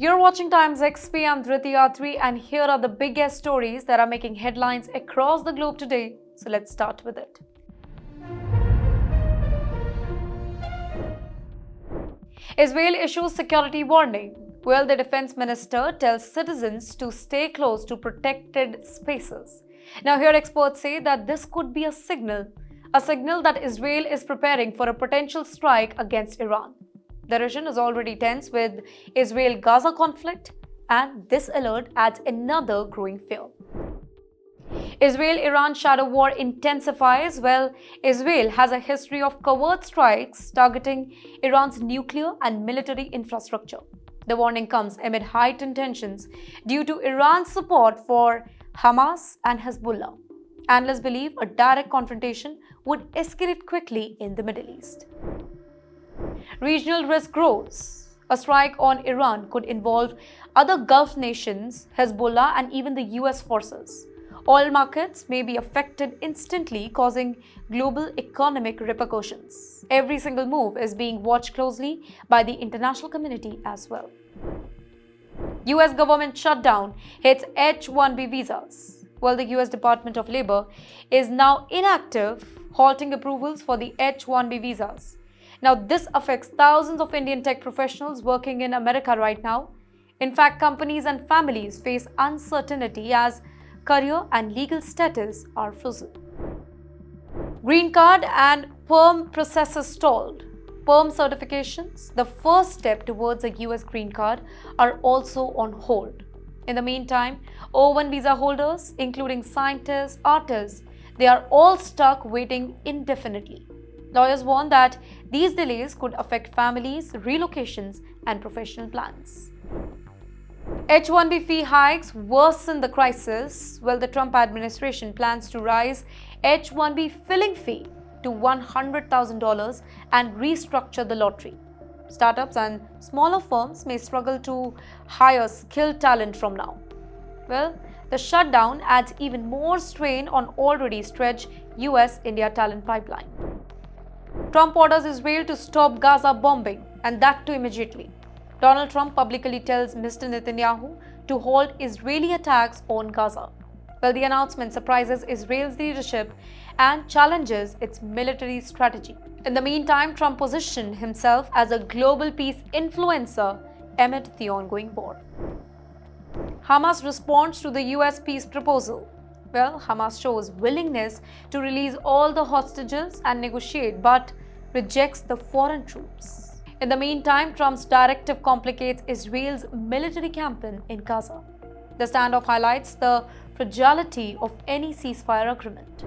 You're watching TimesXP. I'm Driti Atri, and here are the biggest stories that are making headlines across the globe today. So let's start with it. Israel issues security warning. Well, the defense minister tells citizens to stay close to protected spaces. Now, here experts say that this could be a signal that Israel is preparing for a potential strike against Iran. The region is already tense with Israel-Gaza conflict, and this alert adds another growing fear. Israel-Iran shadow war intensifies. Well, Israel has a history of covert strikes targeting Iran's nuclear and military infrastructure. The warning comes amid heightened tensions due to Iran's support for Hamas and Hezbollah. Analysts believe a direct confrontation would escalate quickly in the Middle East. Regional risk grows. A strike on Iran could involve other Gulf nations, Hezbollah, and even the US forces. Oil markets may be affected instantly, causing global economic repercussions. Every single move is being watched closely by the international community as well. US government shutdown hits H-1B visas. Well, the US Department of Labor is now inactive, halting approvals for the H-1B visas. Now, this affects thousands of Indian tech professionals working in America right now. In fact, companies and families face uncertainty as career and legal status are frozen. Green card and PERM processes stalled. PERM certifications, the first step towards a US green card, are also on hold. In the meantime, O1 visa holders, including scientists, artists, they are all stuck waiting indefinitely. Lawyers warn that these delays could affect families, relocations, and professional plans. H-1B fee hikes worsen the crisis. Well, the Trump administration plans to raise H-1B filling fee to $100,000 and restructure the lottery. Startups and smaller firms may struggle to hire skilled talent from now. Well, the shutdown adds even more strain on already stretched US-India talent pipeline. Trump orders Israel to stop Gaza bombing, and that too immediately. Donald Trump publicly tells Mr. Netanyahu to halt Israeli attacks on Gaza. Well, the announcement surprises Israel's leadership and challenges its military strategy. In the meantime, Trump positioned himself as a global peace influencer amid the ongoing war. Hamas responds to the US peace proposal. Well, Hamas shows willingness to release all the hostages and negotiate, but rejects the foreign troops. In the meantime, Trump's directive complicates Israel's military campaign in Gaza. The standoff highlights the fragility of any ceasefire agreement.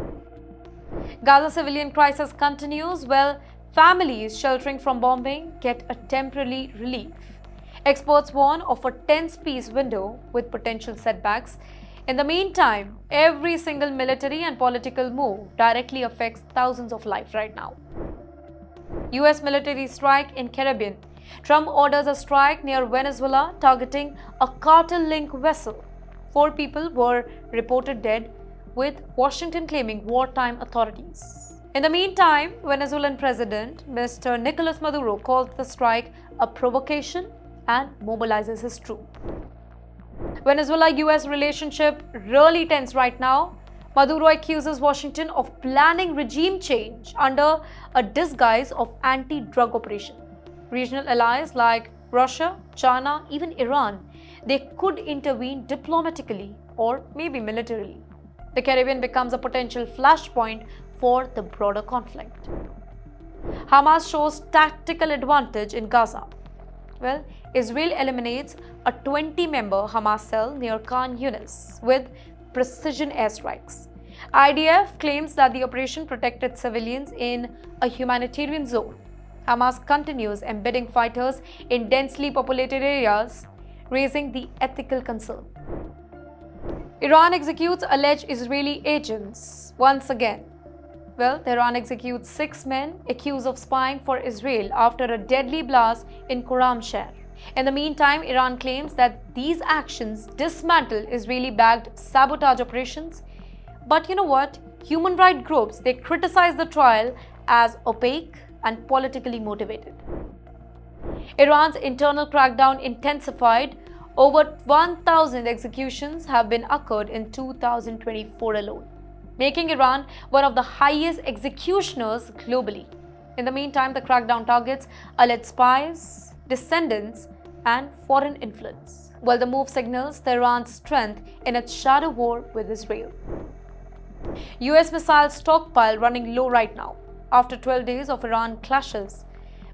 Gaza civilian crisis continues. Well, families sheltering from bombing get a temporary relief. Experts warn of a tense peace window with potential setbacks. In the meantime, every single military and political move directly affects thousands of lives right now. US military strike in Caribbean. Trump orders a strike near Venezuela targeting a cartel-linked vessel. 4 people were reported dead, with Washington claiming wartime authorities. In the meantime, Venezuelan President Mr. Nicolas Maduro calls the strike a provocation and mobilizes his troops. Venezuela-US relationship really tense right now. Maduro accuses Washington of planning regime change under a disguise of anti-drug operation. Regional allies like Russia, China, even Iran, they could intervene diplomatically or maybe militarily. The Caribbean becomes a potential flashpoint for the broader conflict. Hamas shows tactical advantage in Gaza. Well, Israel eliminates a 20-member Hamas cell near Khan Yunis with precision airstrikes. IDF claims that the operation protected civilians in a humanitarian zone. Hamas continues embedding fighters in densely populated areas, raising the ethical concern. Iran executes alleged Israeli agents once again. Well, Tehran executes 6 men accused of spying for Israel after a deadly blast in Khorramshahr. In the meantime, Iran claims that these actions dismantle Israeli-backed sabotage operations. But you know what? Human rights groups, they criticize the trial as opaque and politically motivated. Iran's internal crackdown intensified Over 1,000 executions have been occurred in 2024 alone, making Iran one of the highest executioners globally. In the meantime, the crackdown targets alleged spies, descendants, and foreign influence, while the move signals Tehran's strength in its shadow war with Israel. US missile stockpile running low right now after 12 days of Iran clashes.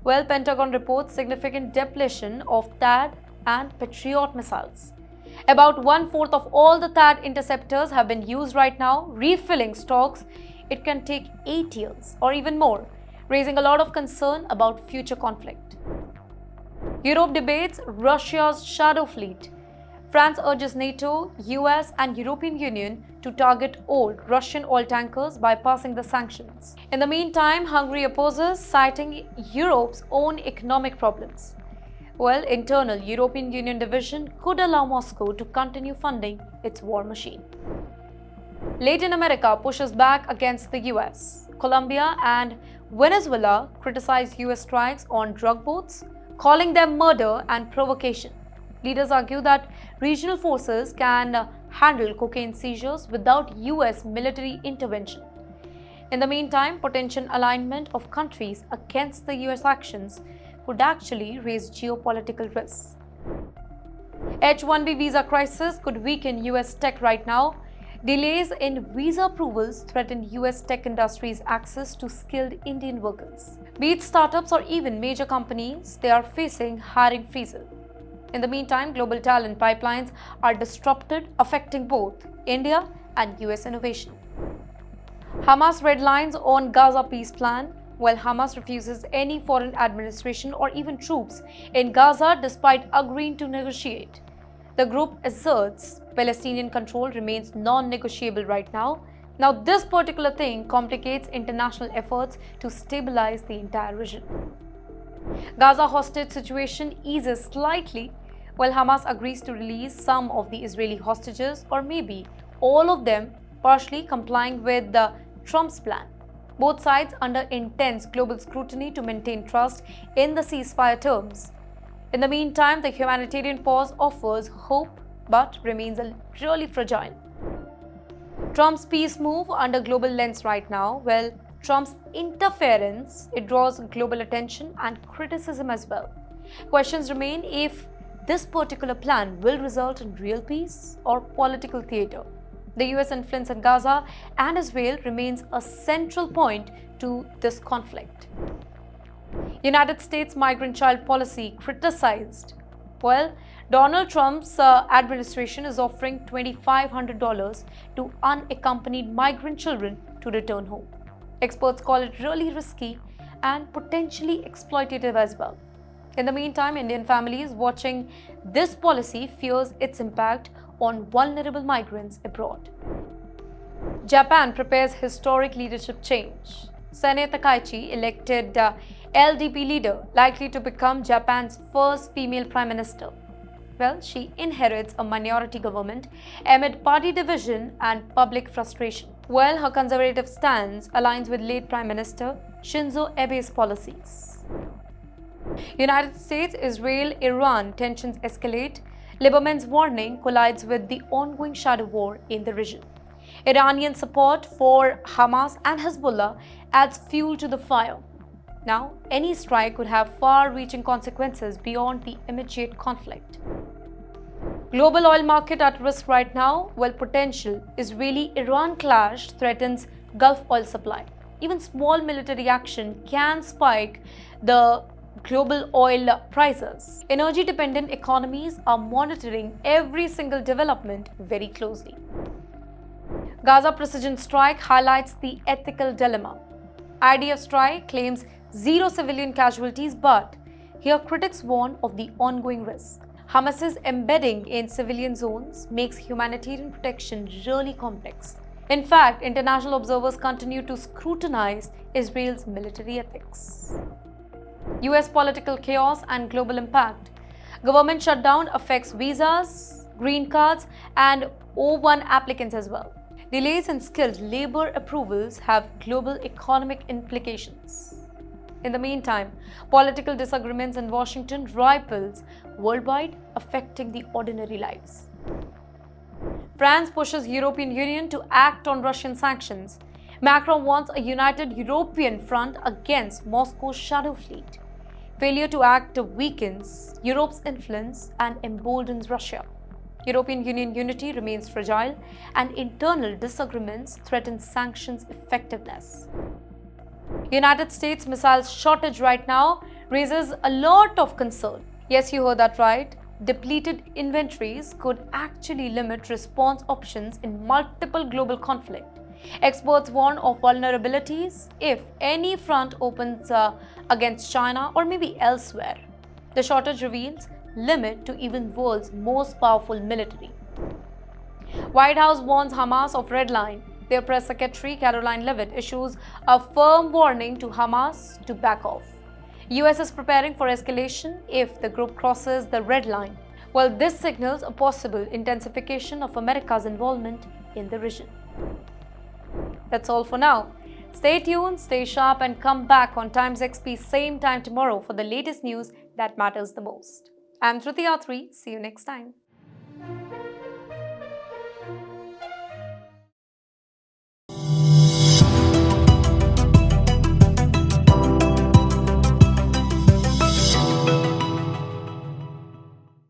Well, Pentagon reports significant depletion of THAAD and Patriot missiles. About 1/4 of all the THAAD interceptors have been used right now, refilling stocks. It can take 8 years or even more, raising a lot of concern about future conflict. Europe debates Russia's shadow fleet. France urges NATO, US, and European Union to target old Russian oil tankers by passing the sanctions. In the meantime, Hungary opposes, citing Europe's own economic problems. Well, internal European Union division could allow Moscow to continue funding its war machine. Latin America pushes back against the US. Colombia and Venezuela criticize US strikes on drug boats, calling them murder and provocation. Leaders argue that regional forces can handle cocaine seizures without US military intervention. In the meantime, potential alignment of countries against the US actions could actually raise geopolitical risks. H-1B visa crisis could weaken US tech right now. Delays in visa approvals threaten US tech industry's access to skilled Indian workers. Be it startups or even major companies, they are facing hiring freezes. In the meantime, global talent pipelines are disrupted, affecting both India and US innovation. Hamas red lines on Gaza peace plan. While Hamas refuses any foreign administration or even troops in Gaza despite agreeing to negotiate. The group asserts Palestinian control remains non-negotiable right now. Now, this particular thing complicates international efforts to stabilize the entire region. Gaza hostage situation eases slightly while Hamas agrees to release some of the Israeli hostages, or maybe all of them, partially complying with the Trump's plan. Both sides under intense global scrutiny to maintain trust in the ceasefire terms. In the meantime, the humanitarian pause offers hope but remains really fragile. Trump's peace move under global lens right now. Well, Trump's interference, it draws global attention and criticism as well. Questions remain if this particular plan will result in real peace or political theater. The US influence in Gaza and Israel remains a central point to this conflict. United States migrant child policy criticized. Well, Donald Trump's administration is offering $2,500 to unaccompanied migrant children to return home. Experts call it really risky and potentially exploitative as well. In the meantime, Indian families watching this policy fears its impact on vulnerable migrants abroad. Japan prepares historic leadership change. Sane Takaichi elected LDP leader, likely to become Japan's first female prime minister. Well, she inherits a minority government amid party division and public frustration. Well, her conservative stance aligns with late Prime Minister Shinzo Abe's policies. United States, Israel, Iran tensions escalate. Lieberman's warning collides with the ongoing shadow war in the region. Iranian support for Hamas and Hezbollah adds fuel to the fire. Now, any strike could have far-reaching consequences beyond the immediate conflict. Global oil market at risk right now, while potential Israeli-Iran clash threatens Gulf oil supply. Even small military action can spike the global oil prices. Energy-dependent economies are monitoring every single development very closely. Gaza precision strike highlights the ethical dilemma. IDF strike claims zero civilian casualties, but here critics warn of the ongoing risk. Hamas's embedding in civilian zones makes humanitarian protection really complex. In fact, international observers continue to scrutinize Israel's military ethics. US political chaos and global impact. Government shutdown affects visas, green cards, and O1 applicants as well. Delays in skilled labor approvals have global economic implications. In the meantime, political disagreements in Washington ripples worldwide, affecting the ordinary lives. France pushes European Union to act on Russian sanctions. Macron wants a united European front against Moscow's shadow fleet. Failure to act weakens Europe's influence and emboldens Russia. European Union unity remains fragile, and internal disagreements threaten sanctions' effectiveness. United States missiles shortage right now raises a lot of concern. Yes, you heard that right. Depleted inventories could actually limit response options in multiple global conflict. Experts warn of vulnerabilities if any front opens against China or maybe elsewhere. The shortage reveals limit to even world's most powerful military. White House warns Hamas of red line. Their press secretary Caroline Leavitt issues a firm warning to Hamas to back off. US is preparing for escalation if the group crosses the red line. Well, this signals a possible intensification of America's involvement in the region. That's all for now. Stay tuned, stay sharp, and come back on TimesXP same time tomorrow for the latest news that matters the most. I'm Driti Atri. See you next time.